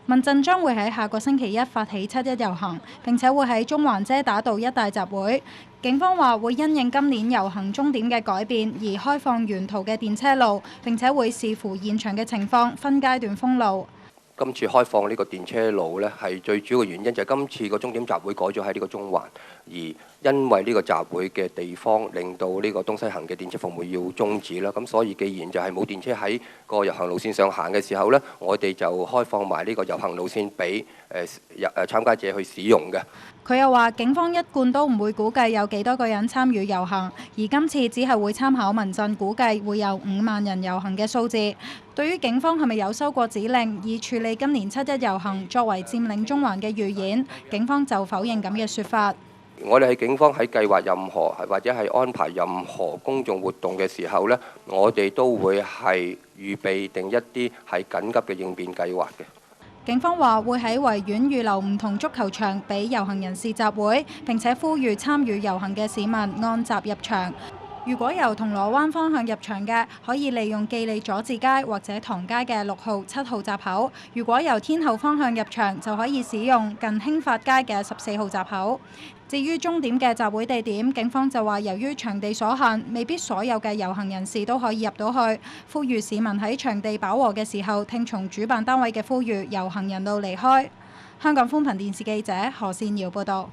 民陣將會喺下個星期一發起7·1遊行，並且會喺中環遮打道一帶集會。警方話會因應今年遊行終點嘅改變而開放沿途嘅電車路，並且會視乎現場嘅情況分階段封路。今次開放呢個電車路呢，係最主要嘅原因就係今次個終點集會改咗喺呢個中環，而因為呢個集會嘅地方令到呢個東西行嘅電車服務要終止啦。咁所以既然就係冇電車喺個遊行路線上行嘅時候呢，我哋就開放埋呢個遊行路線俾參加者去使用嘅。佢又話：警方一貫都唔會估計有幾多個人參與遊行，而今次只係會參考民陣估計會有5萬人遊行嘅數字。對於警方係咪有收過指令以處理今年7·1遊行作為佔領中環嘅預演，警方就否認咁嘅説法。我哋係警方喺計劃任何或者係安排任何公眾活動嘅時候呢，我哋都會係預備定一啲係緊急嘅應變計劃嘅。警方話會喺維園預留唔同足球場俾遊行人士集會，並且呼籲參與遊行嘅市民按閘入場。如果由銅鑼灣方向入場嘅，可以利用記利佐治街或者唐街嘅6號、7號閘口；如果由天后方向入場，就可以使用近興發街嘅14號閘口。至於終點嘅集會地點，警方就話由於場地所限，未必所有嘅遊行人士都可以入到去，呼籲市民喺場地飽和嘅時候聽從主辦單位嘅呼籲，由行人路離開。香港寬頻電視記者何善瑤報道。